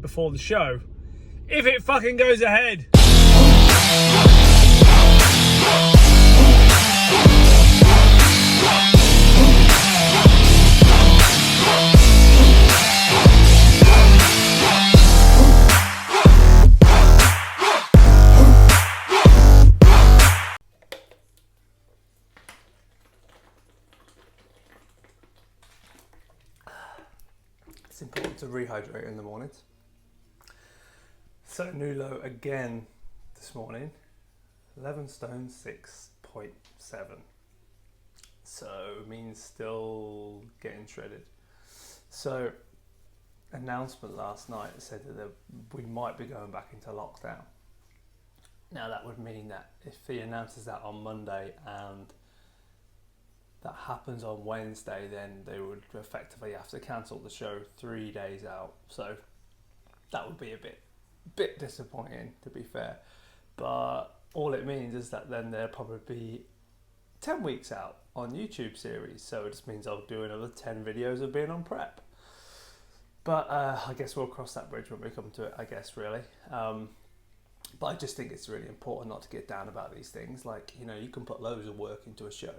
before the show, if it fucking goes ahead. It's important to rehydrate in the mornings. So new low again this morning, 11 stone 6.7. So it means still getting shredded. So announcement last night said that we might be going back into lockdown. Now that would mean that if he announces that on Monday and that happens on Wednesday, then they would effectively have to cancel the show 3 days out. So that would be a bit disappointing, to be fair. But all it means is that then there'll probably be 10 weeks out on YouTube series. So it just means I'll do another 10 videos of being on prep. But I guess we'll cross that bridge when we come to it, I guess, really. But I just think it's really important not to get down about these things. Like, you know, you can put loads of work into a show.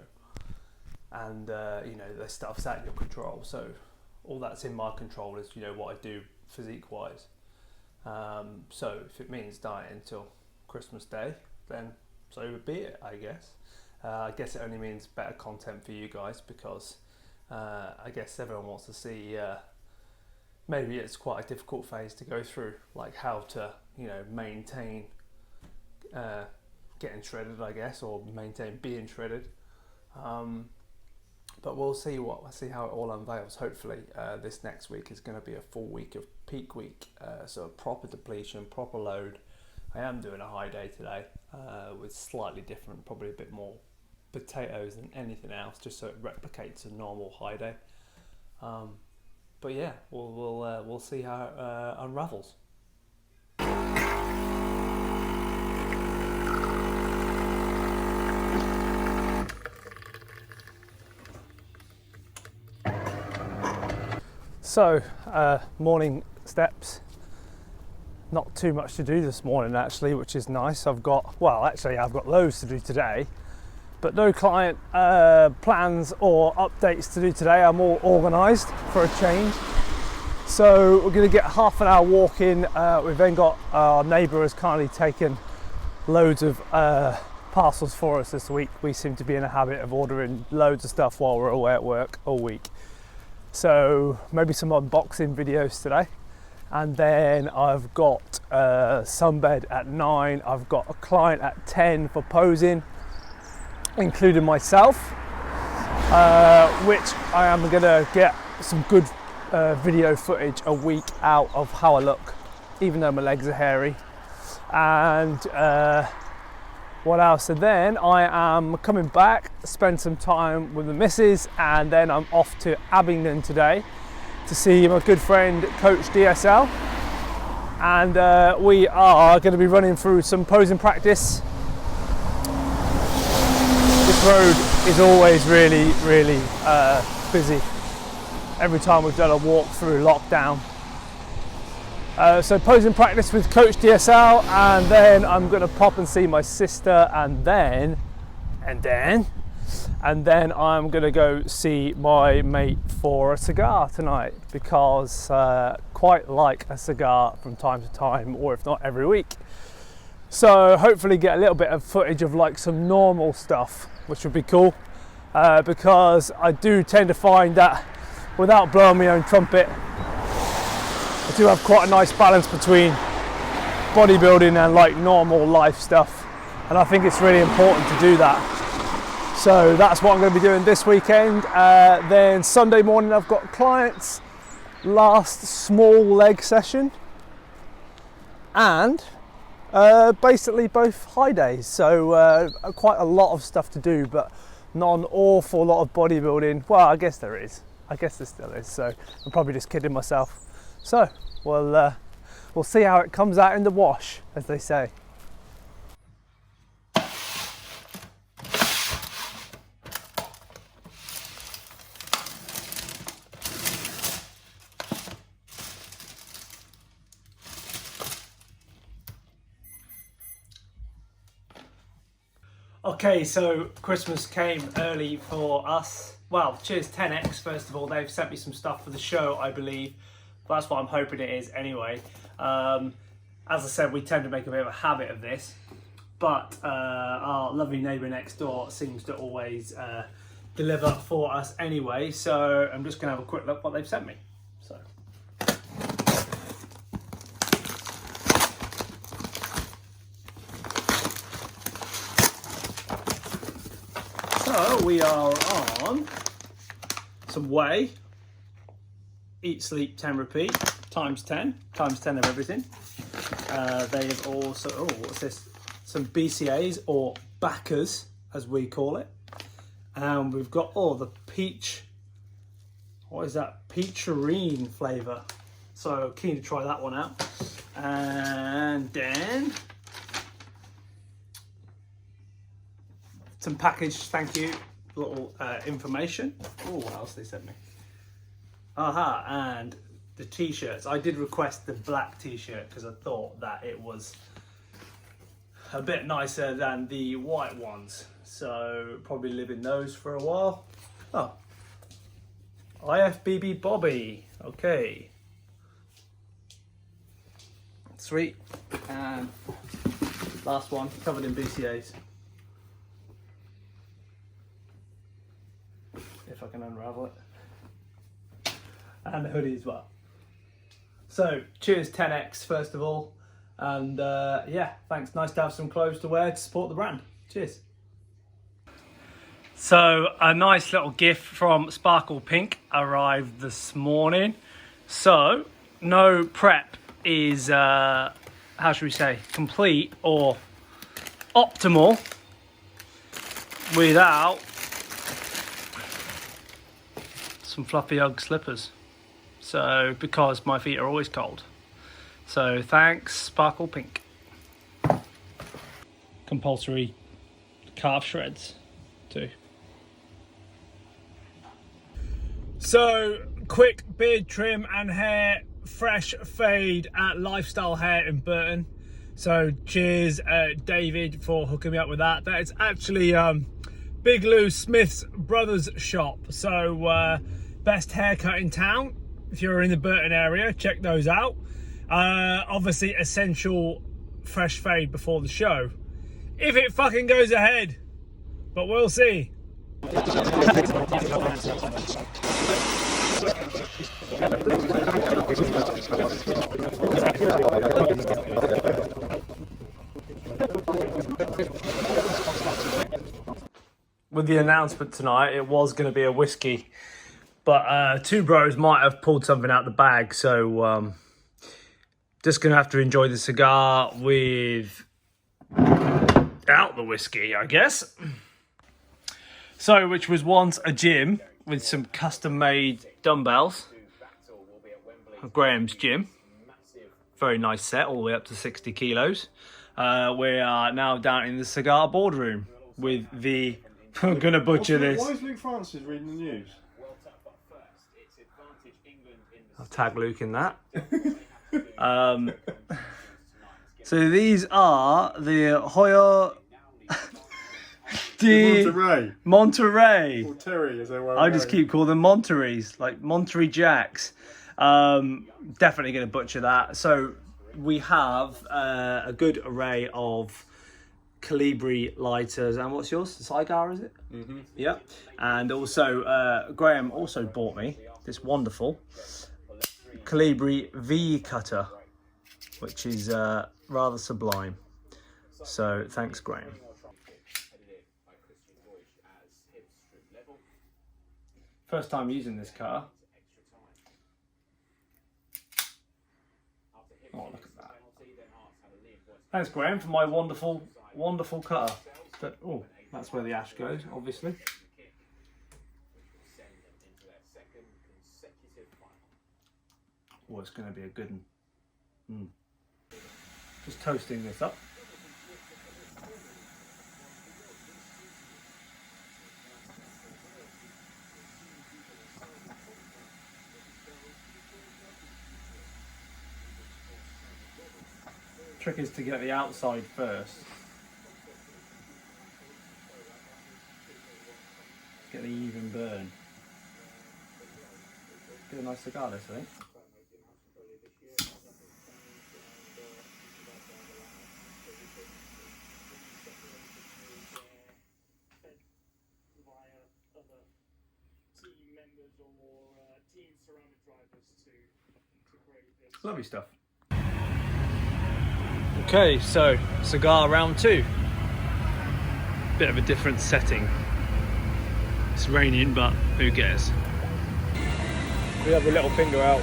And you know, the stuff's out of your control, so all that's in my control is, you know, what I do physique wise. So if it means dieting until Christmas Day, then so be it, I guess. I guess it only means better content for you guys, because I guess everyone wants to see, maybe it's quite a difficult phase to go through, like how to, you know, maintain getting shredded, I guess, or maintain being shredded. But we'll see how it all unveils. Hopefully this next week is going to be a full week of peak week, so proper depletion, proper load. I am doing a high day today with slightly different, probably a bit more potatoes than anything else, just so it replicates a normal high day. But yeah, we'll see how it unravels. So, morning steps. Not too much to do this morning actually, which is nice. I've got loads to do today, but no client plans or updates to do today. I'm all organised for a change. So we're going to get half an hour walk in. We've then got our neighbour has kindly taken loads of parcels for us this week. We seem to be in a habit of ordering loads of stuff while we're away at work all week. So maybe some unboxing videos today, and then I've got sunbed at 9. I've got a client at 10 for posing, including myself, which I am going to get some good video footage a week out of how I look, even though my legs are hairy. And what else? And then I am coming back, spend some time with the missus, and then I'm off to Abingdon today to see my good friend Coach DSL, and we are going to be running through some posing practice. This road is always really busy every time we've done a walk through lockdown. So posing practice with Coach DSL, and then I'm going to pop and see my sister, and then I'm going to go see my mate for a cigar tonight, because quite like a cigar from time to time, or if not every week. So hopefully get a little bit of footage of like some normal stuff, which would be cool, because I do tend to find that without blowing my own trumpet, I do have quite a nice balance between bodybuilding and like normal life stuff, and I think it's really important to do that. So that's what I'm going to be doing this weekend. Then Sunday morning I've got clients, last small leg session, and basically both high days. So quite a lot of stuff to do, but not an awful lot of bodybuilding. Well, I guess there is. I guess there still is. So I'm probably just kidding myself. So we'll see how it comes out in the wash, as they say. Okay, so Christmas came early for us. Well, cheers 10X, first of all. They've sent me some stuff for the show, I believe. That's what I'm hoping it is anyway. As I said, we tend to make a bit of a habit of this. But our lovely neighbour next door seems to always deliver for us anyway. So I'm just going to have a quick look what they've sent me. So we are on some whey, eat, sleep, 10 repeat, times 10 of everything. They have also, oh, what's this? Some BCAs or backers, as we call it. And we've got, oh, the peach, what is that? Peacherine flavour. So keen to try that one out. And then some packaged, thank you, little information. Oh, what else they sent me? Aha, and the t-shirts. I did request the black t-shirt because I thought that it was a bit nicer than the white ones. So probably live in those for a while. Oh, IFBB Bobby, okay. Sweet, and last one, covered in BCAs. If I can unravel it. And the hoodie as well. So, cheers 10X first of all. And yeah, thanks. Nice to have some clothes to wear to support the brand. Cheers. So, a nice little gift from Sparkle Pink arrived this morning. So, no prep is, how should we say, complete or optimal without some fluffy Ugg slippers. So, because my feet are always cold. So, thanks, Sparkle Pink. Compulsory calf shreds, too. So, quick beard trim and hair fresh fade at Lifestyle Hair in Burton. So, cheers, David, for hooking me up with that. That is actually Big Lou Smith's brother's shop. So, best haircut in town. If you're in the Burton area, check those out. Obviously, essential fresh fade before the show. If it fucking goes ahead. But we'll see. With the announcement tonight, it was going to be a whiskey. But two bros might have pulled something out the bag, so just going to have to enjoy the cigar without the whiskey, I guess. So, which was once a gym with some custom-made dumbbells. Graham's gym. Very nice set, all the way up to 60 kilos. We are now down in the cigar boardroom with the... I'm going to butcher this. Why is Luke Francis reading the news? I'll tag Luke in that. So these are the Hoyo de Monterey. Or Terry, as they were. I just keep calling them Monterey's, like Monterey Jacks. Definitely going to butcher that. So we have a good array of Calibri lighters, and what's yours? Cigar, is it? Mm-hmm. Yep. And also, Graham also bought me this wonderful Calibri V cutter, which is rather sublime. So thanks, Graham. First time using this car. Oh, look at that. Thanks, Graham, for my wonderful cutter. Oh, that's where the ash goes, obviously. Oh, it's going to be a good one. Just toasting this up. Trick is to get the outside first. Get the even burn. Get a nice cigar this, I think. Lovely stuff. Okay, so cigar round 2. Bit of a different setting. It's raining, but who cares? We have a little finger out.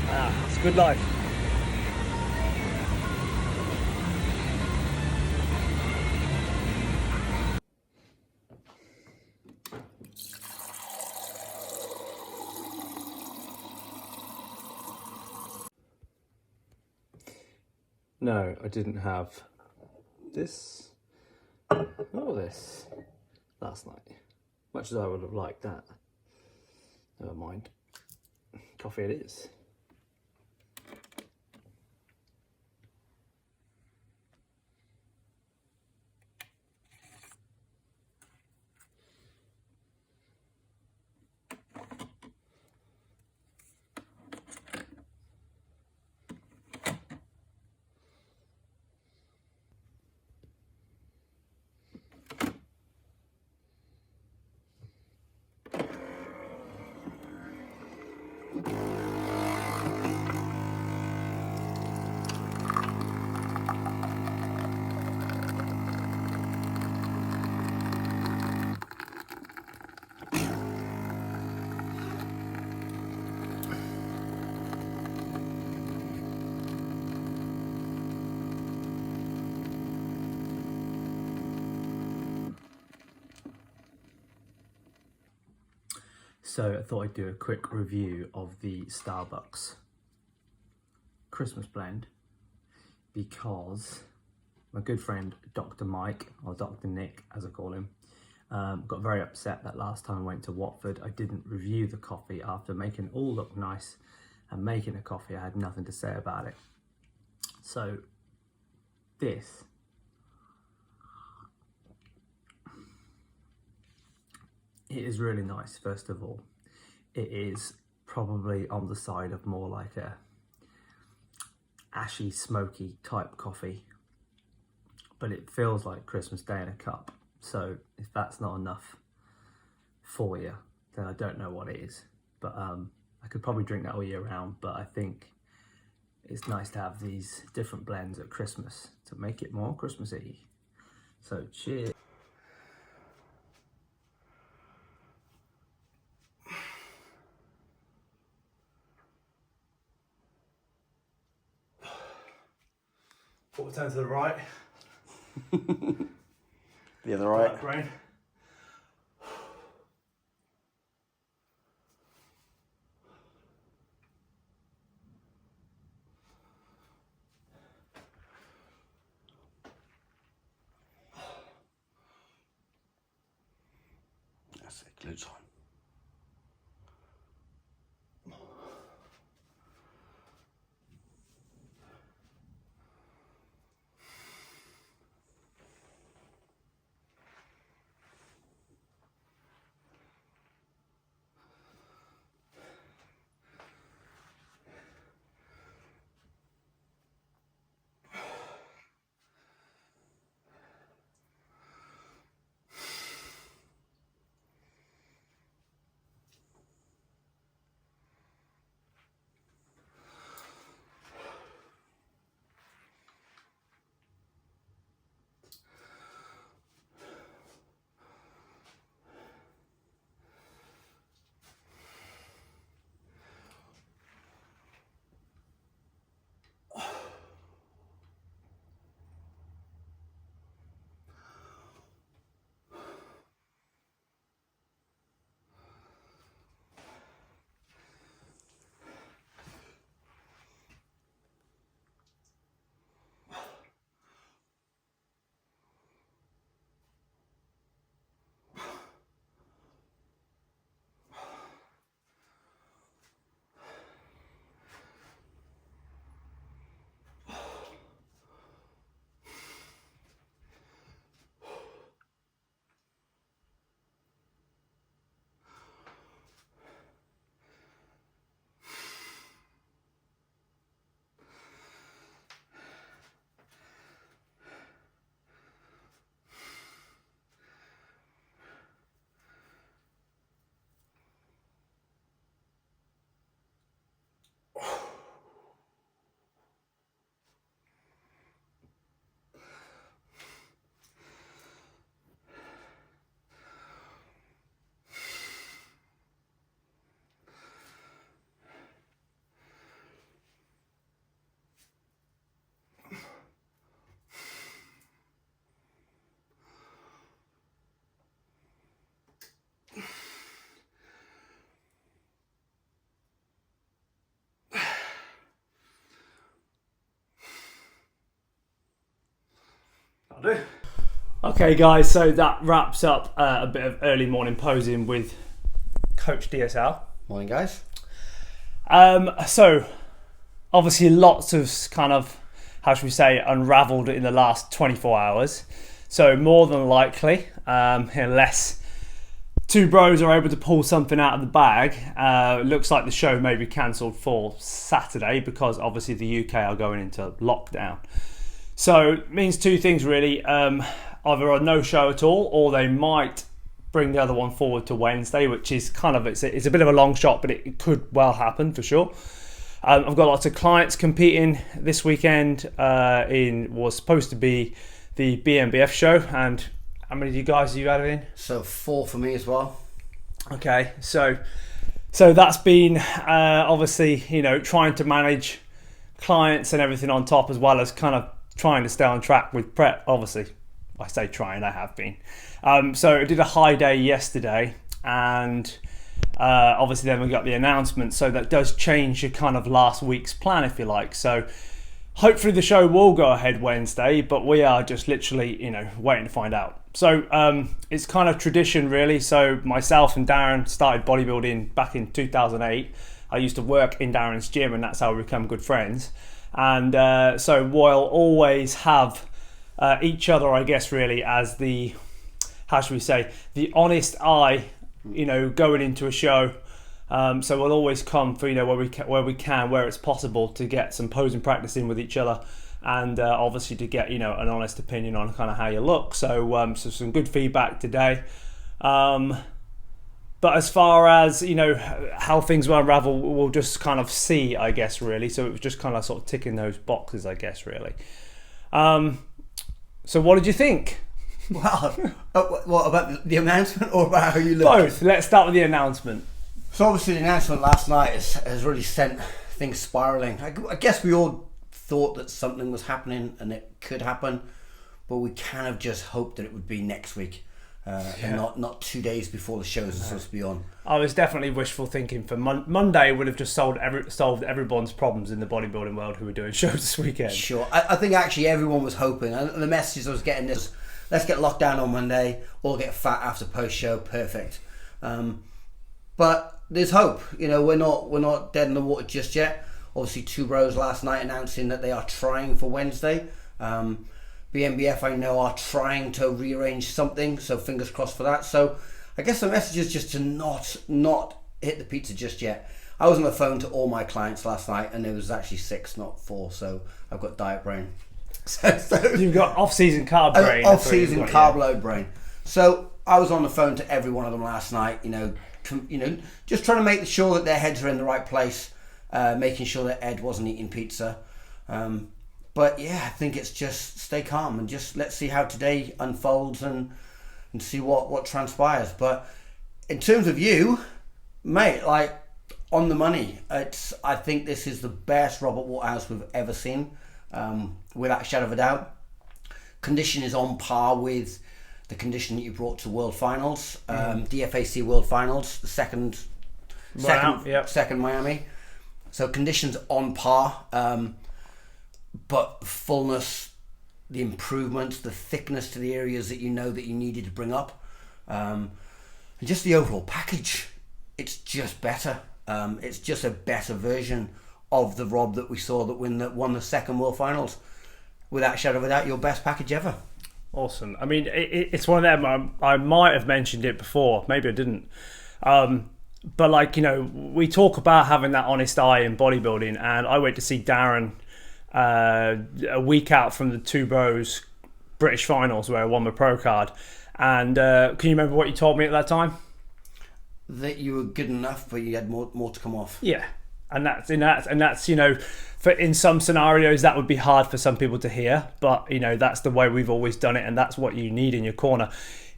Ah, it's good life. No, I didn't have this or this last night. Much as I would have liked that. Never mind. Coffee it is. So I thought I'd do a quick review of the Starbucks Christmas blend because my good friend Dr. Mike, or Dr. Nick as I call him, got very upset that last time I went to Watford I didn't review the coffee after making it all look nice and making a coffee. I had nothing to say about it. So this it is really nice. First of all, it is probably on the side of more like a ashy, smoky type coffee, but it feels like Christmas Day in a cup. So if that's not enough for you, then I don't know what it is. But I could probably drink that all year round, but I think it's nice to have these different blends at Christmas to make it more Christmassy. So cheers. Full turn to the right. The other right. Brain. That's it, glutes on. do. Okay, guys, so that wraps up a bit of early morning posing with Coach DSL. Morning, guys. So, obviously, lots of kind of, how should we say, unravelled in the last 24 hours. So, more than likely, unless two bros are able to pull something out of the bag, it looks like the show may be cancelled for Saturday because obviously the UK are going into lockdown. So, it means two things really. Either a no show at all, or they might bring the other one forward to Wednesday, which is kind of, it's a bit of a long shot, but it could well happen for sure. I've got lots of clients competing this weekend was supposed to be the BMBF show, and how many of you guys are you added in? So 4 for me as well. Okay, so that's been obviously, trying to manage clients and everything on top, as well as kind of trying to stay on track with prep, obviously. I say trying, I have been. So I did a high day yesterday, and obviously then we got the announcement, so that does change your kind of last week's plan, if you like. So hopefully the show will go ahead Wednesday, but we are just literally, waiting to find out. So it's kind of tradition really. So myself and Darren started bodybuilding back in 2008. I used to work in Darren's gym, and that's how we become good friends. And so we'll always have each other, I guess, really as the, how should we say, the honest eye, going into a show. So we'll always come for, where it's possible to get some posing practice in with each other, and obviously to get, an honest opinion on kind of how you look. So, so some good feedback today. But as far as, how things will unravel, we'll just kind of see, I guess, really. So it was just kind of sort of ticking those boxes, I guess, really. So what did you think? Well, what about the announcement or about how you look? Both. Let's start with the announcement. So obviously the announcement last night has really sent things spiralling. I guess we all thought that something was happening and it could happen, but we kind of just hoped that it would be next week. And not 2 days before the shows are supposed to be on. I was definitely wishful thinking for Monday. Would have just solved everyone's problems in the bodybuilding world who were doing shows this weekend. Sure, I think actually everyone was hoping, and the messages I was getting is, let's get locked down on Monday, all get fat after post show, perfect. But there's hope. We're not dead in the water just yet. Obviously, two bros last night announcing that they are trying for Wednesday. BMBF, I know, are trying to rearrange something, so fingers crossed for that. So I guess the message is just to not hit the pizza just yet. I was on the phone to all my clients last night, and it was actually 6, not 4, so I've got diet brain. So you've got off-season carb brain. Off-season carb load brain. So I was on the phone to every one of them last night, just trying to make sure that their heads are in the right place, making sure that Ed wasn't eating pizza. But yeah, I think it's just stay calm and just let's see how today unfolds and see what transpires. But in terms of you, mate, like on the money, I think this is the best Robert Waterhouse we've ever seen, without a shadow of a doubt. Condition is on par with the condition that you brought to World Finals, DFAC World Finals, the second Miami. So conditions on par. But fullness, the improvements, the thickness to the areas that you needed to bring up, and just the overall package, it's just better. It's just a better version of the Rob that we saw that won the second World Finals. Without a shadow of a doubt, your best package ever. Awesome. I mean, it's one of them. I might have mentioned it before, maybe I didn't. But like, we talk about having that honest eye in bodybuilding, and I went to see Darren a week out from the Two Bros British Finals where I won my pro card. And can you remember what you told me at that time? That you were good enough, but you had more to come off. Yeah, and that's for in some scenarios that would be hard for some people to hear, but that's the way we've always done it, and that's what you need in your corner.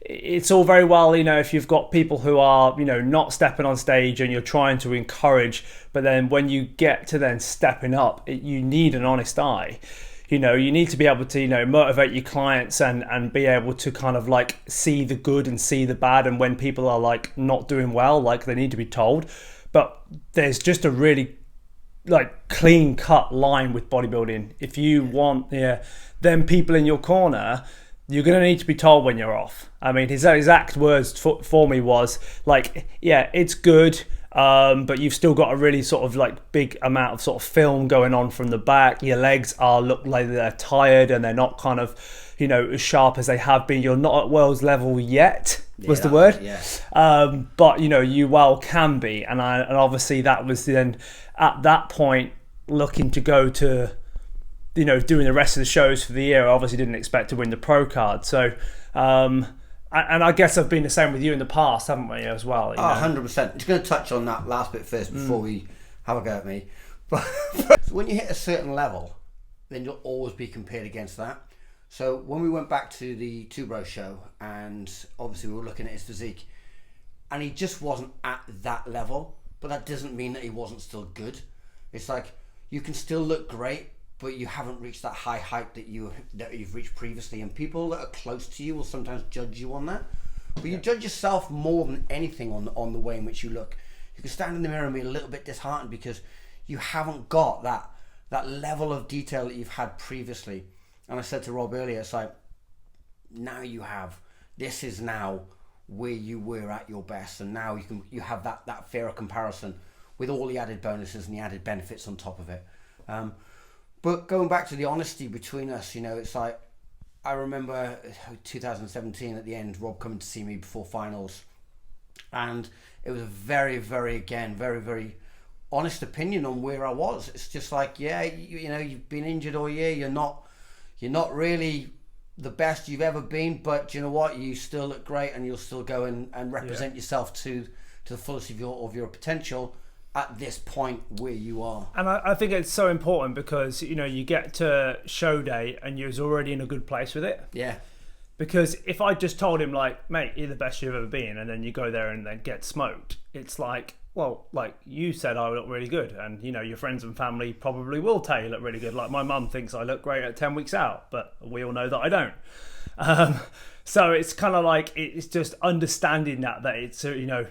It's all very well, if you've got people who are, not stepping on stage and you're trying to encourage, but then when you get to then stepping up, you need an honest eye. You need to be able to, motivate your clients and be able to kind of like see the good and see the bad. And when people are like not doing well, like they need to be told. But there's just a really like clean cut line with bodybuilding. If you want, them people in your corner you're going to need to be told when you're off. I mean, his exact words for me was like, yeah, it's good, but you've still got a really sort of like big amount of sort of film going on from the back. Your legs look like they're tired and they're not kind of, you know, as sharp as they have been. You're not at world's level yet, was the word. Yeah. But, you know, you well can be. And obviously that was then at that point looking to go to, you know, doing the rest of the shows for the year. I obviously didn't expect to win the pro card. So, and I guess I've been the same with you in the past, haven't we, as well? You know? 100%. Just going to touch on that last bit first before we have a go at me. But when you hit a certain level, then you'll always be compared against that. So when we went back to the Two Bro show, and obviously we were looking at his physique, and he just wasn't at that level, but that doesn't mean that he wasn't still good. It's like, you can still look great, but you haven't reached that high height that you've reached previously, and people that are close to you will sometimes judge you on that. But you judge yourself more than anything on the way in which you look. You can stand in the mirror and be a little bit disheartened because you haven't got that level of detail that you've had previously. And I said to Rob earlier, it's like, now you have, this is now where you were at your best, and now you have that fairer comparison with all the added bonuses and the added benefits on top of it. But going back to the honesty between us, you know, it's like, I remember 2017 at the end, Rob coming to see me before finals, and it was a very, very, very honest opinion on where I was. It's just like, yeah, you know, you've been injured all year, you're not really the best you've ever been, but you know what, you still look great, and you'll still go and represent yourself to the fullest of your potential at this point where you are. And I think it's so important because, you know, you get to show day and you're already in a good place with it. Yeah. Because if I just told him, like, mate, you're the best you've ever been, and then you go there and then get smoked, it's like, well, like you said, I look really good, and you know, your friends and family probably will tell you look really good. Like my mum thinks I look great at 10 weeks out, but we all know that I don't. So it's kind of like, it's just understanding that it's, you know,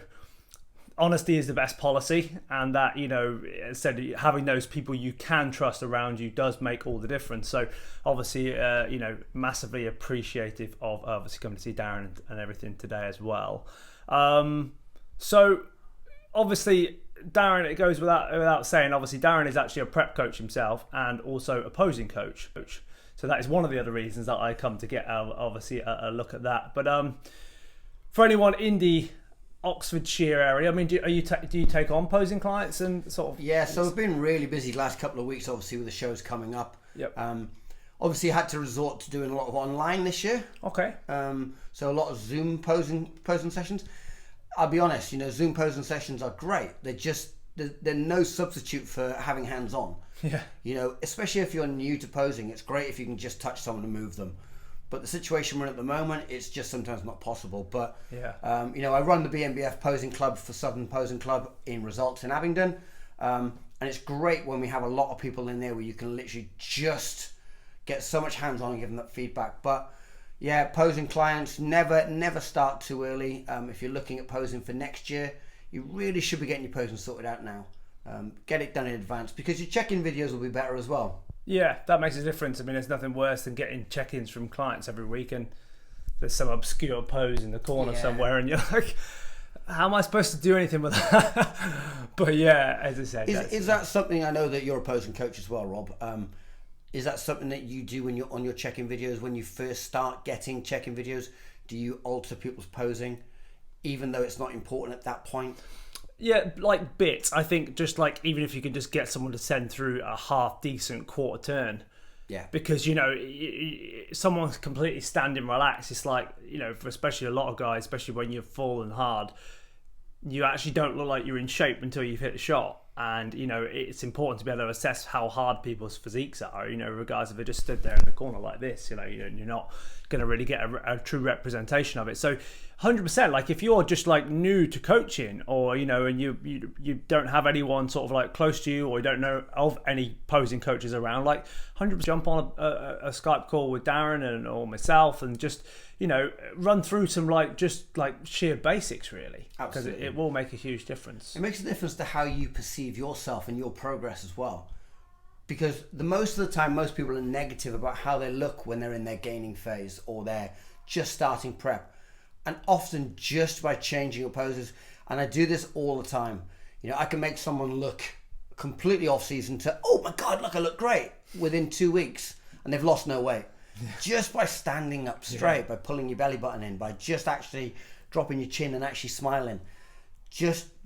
honesty is the best policy, and that, you know, said having those people you can trust around you does make all the difference. So obviously, you know, massively appreciative of obviously coming to see Darren and everything today as well. So obviously, Darren, it goes without saying, obviously Darren is actually a prep coach himself and also a posing coach. So that is one of the other reasons that I come to get obviously a look at that. But for anyone in the Oxfordshire area, I mean, do you take on posing clients and sort of? Yeah, so we've been really busy the last couple of weeks, obviously, with the shows coming up. Yep. Obviously, I had to resort to doing a lot of online this year. Okay. So a lot of Zoom posing sessions. I'll be honest, you know, Zoom posing sessions are great. They're no substitute for having hands on. Yeah. You know, especially if you're new to posing, it's great if you can just touch someone and move them. But the situation we're in at the moment, it's just sometimes not possible. But, yeah. You know, I run the BNBF Posing Club for Southern Posing Club in Results in Abingdon. And it's great when we have a lot of people in there where you can literally just get so much hands-on and give them that feedback. But, yeah, posing clients, never start too early. If you're looking at posing for next year, you really should be getting your posing sorted out now. Get it done in advance, because your check-in videos will be better as well. Yeah, that makes a difference. I mean, there's nothing worse than getting check-ins from clients every week and there's some obscure pose in the corner somewhere and you're like, how am I supposed to do anything with that? But yeah, as I said. Is that something, I know that you're a posing coach as well, Rob. Is that something that you do when you're on your check-in videos, when you first start getting check-in videos? Do you alter people's posing, even though it's not important at that point? Yeah, like bits. I think just like, even if you can just get someone to send through a half decent quarter turn. Yeah. Because, you know, someone's completely standing relaxed. It's like, you know, for especially a lot of guys, especially when you're falling hard, you actually don't look like you're in shape until you've hit a shot. And, you know, it's important to be able to assess how hard people's physiques are, you know, regardless if they just stood there in the corner like this, you know, you're not going to really get a true representation of it. So 100%, like if you're just like new to coaching, or, you know, and you don't have anyone sort of like close to you, or you don't know of any posing coaches around, like 100% jump on a Skype call with Darren or myself and just, you know, run through some just sheer basics, really. Because it will make a huge difference. It makes a difference to how you perceive yourself and your progress as well. because most of the time, most people are negative about how they look when they're in their gaining phase or they're just starting prep. And often just by changing your poses, and I do this all the time, you know, I can make someone look completely off season to, oh my God, look, I look great within 2 weeks, and they've lost no weight. Just by standing up straight, by pulling your belly button in, by just actually dropping your chin and actually smiling.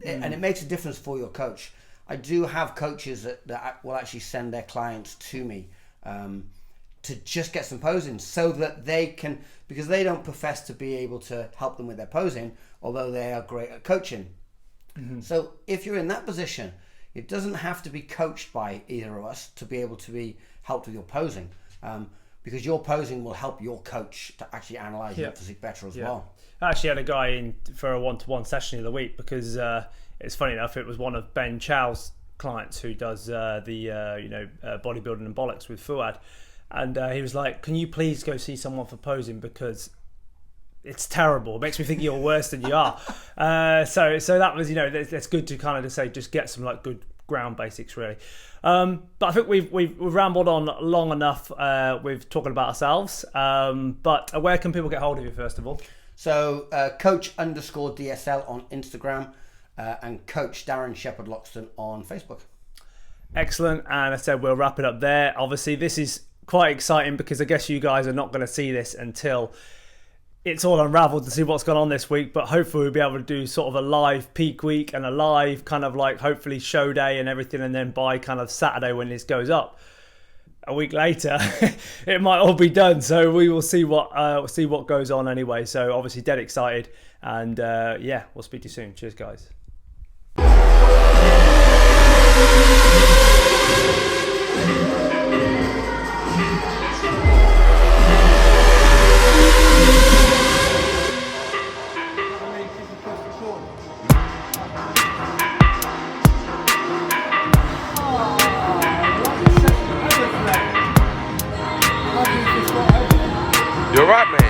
And it makes a difference for your coach. I do have coaches that will actually send their clients to me to just get some posing so that they can, because they don't profess to be able to help them with their posing, although they are great at coaching. So if you're in that position, it doesn't have to be coached by either of us to be able to be helped with your posing, because your posing will help your coach to actually analyze your physique better as well. I actually had a guy in for a one-to-one session the other week because it's funny enough, it was one of Ben Chow's clients who does the bodybuilding and bollocks with Fuad, and he was like, "Can you please go see someone for posing because it's terrible. It makes me think you're worse than you are." So that was, that's good to kind of just say, just get some like good ground basics really. But I think we've rambled on long enough with talking about ourselves. But where can people get hold of you first of all? So coach_DSL on Instagram and Coach Darren Shepherd Loxton on Facebook. Excellent. And I said we'll wrap it up there. Obviously this is quite exciting because I guess you guys are not going to see this until it's all unraveled to see what's gone on this week, but hopefully we'll be able to do sort of a live peak week and a live kind of like hopefully show day and everything, and then by kind of Saturday when this goes up a week later it might all be done, so we will see what goes on anyway. So obviously dead excited, and we'll speak to you soon. Cheers guys. You're right, mate.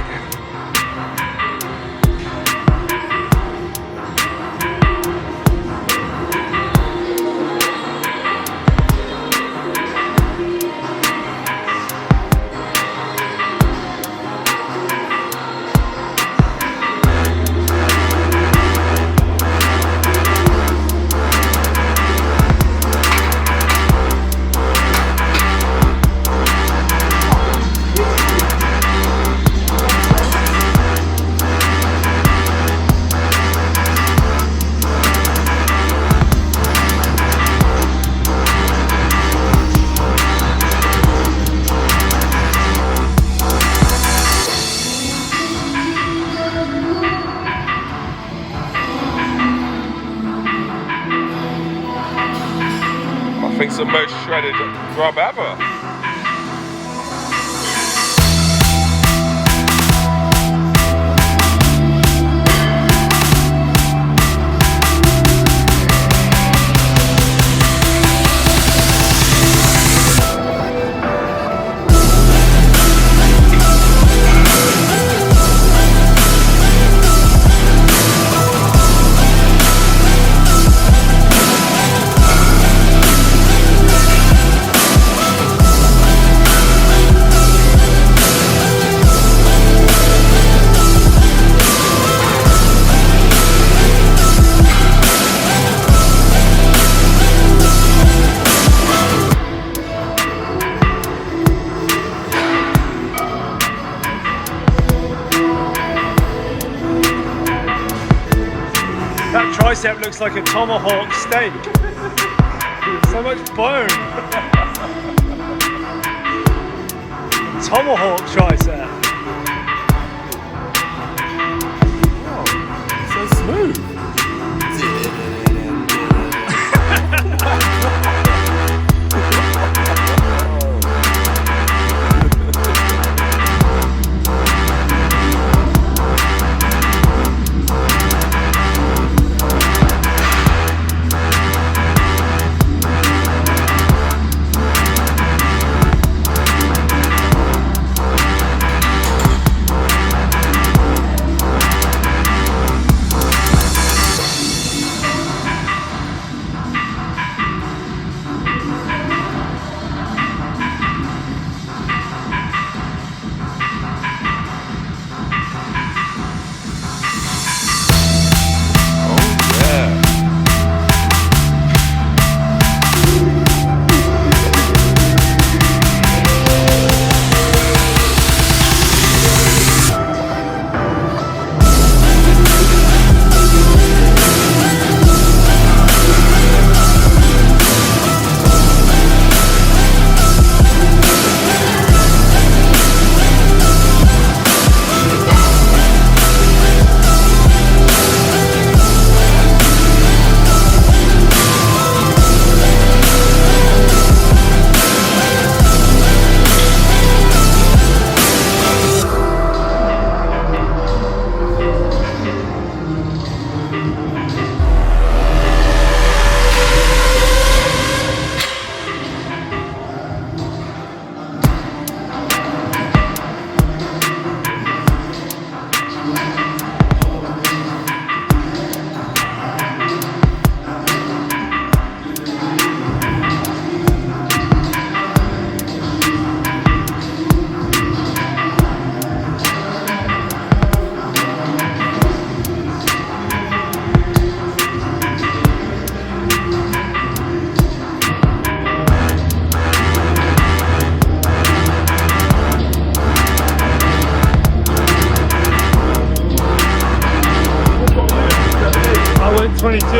I think it's the most shredded grub ever. That tricep looks like a tomahawk steak. So much bone. Tomahawk tricep. Oh, so smooth. 22.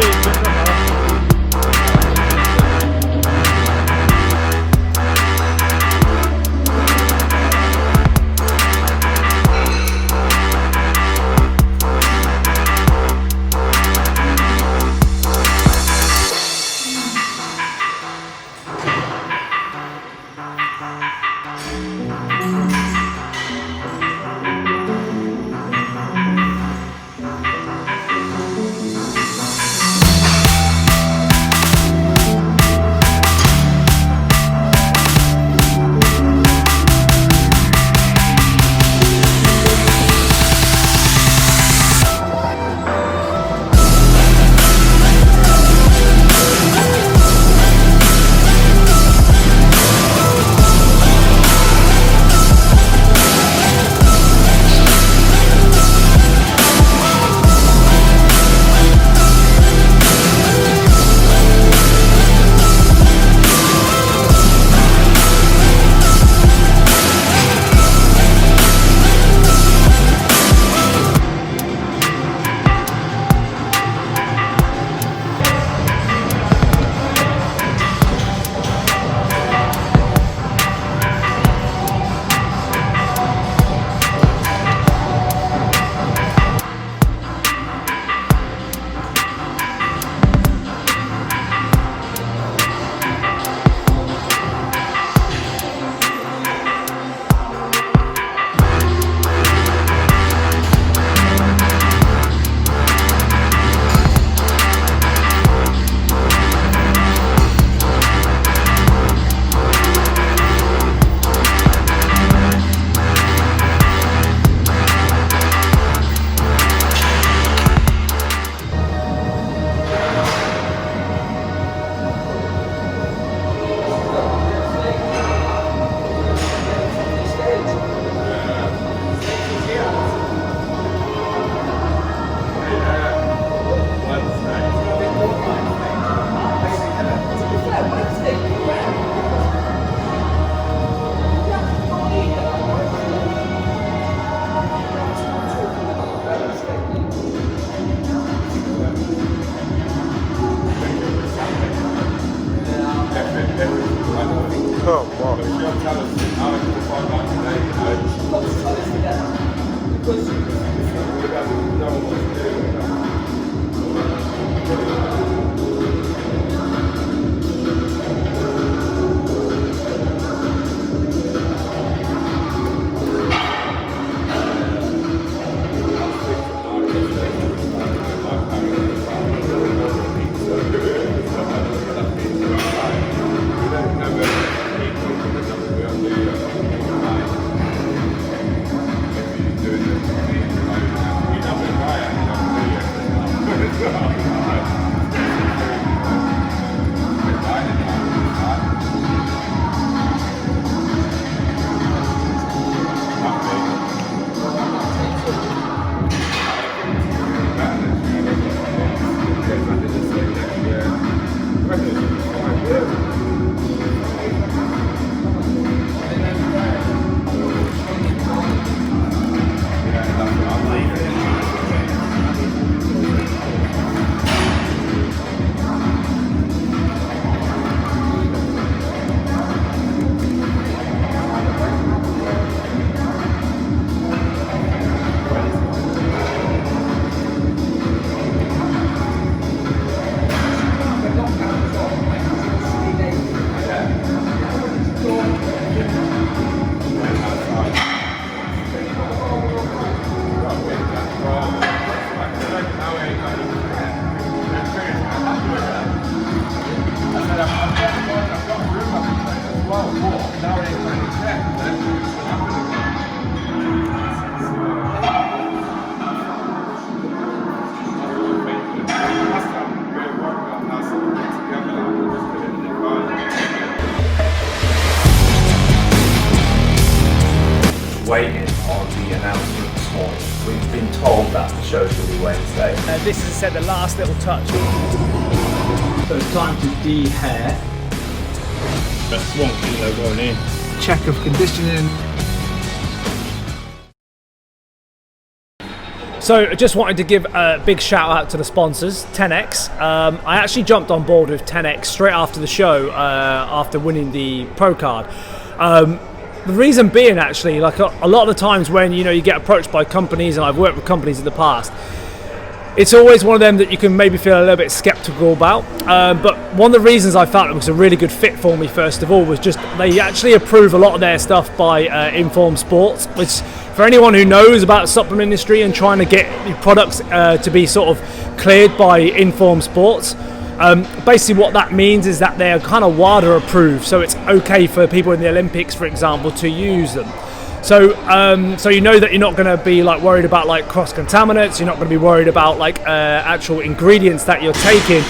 Waiting on the announcement this morning. We've been told that the show's going to be Wednesday. This is said the last little touch. So it's time to de-hair. That's 1 kilo going in. Check of conditioning. So I just wanted to give a big shout out to the sponsors, 10X. I actually jumped on board with 10X straight after the show, after winning the pro card. The reason being, actually, like a lot of the times when you get approached by companies, and I've worked with companies in the past, it's always one of them that you can maybe feel a little bit skeptical about. But one of the reasons I felt it was a really good fit for me, first of all, was just they actually approve a lot of their stuff by Informed Sports, which for anyone who knows about the supplement industry and trying to get products to be sort of cleared by Informed Sports, basically what that means is that they're kind of WADA approved, so it's okay for people in the Olympics, for example, to use them. So you know that you're not going to be like worried about like cross contaminants. You're not going to be worried about like actual ingredients that you're taking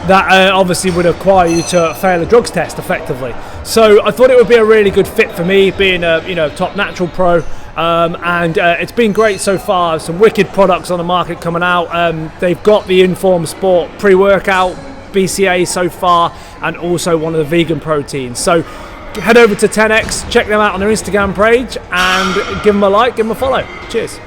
that obviously would require you to fail a drugs test effectively. So I thought it would be a really good fit for me, being a top natural pro, and it's been great so far. Some wicked products on the market coming out. They've got the Informed Sport pre-workout BCA so far, and also one of the vegan proteins. So head over to 10X, check them out on their Instagram page, and give them a like, give them a follow. Cheers.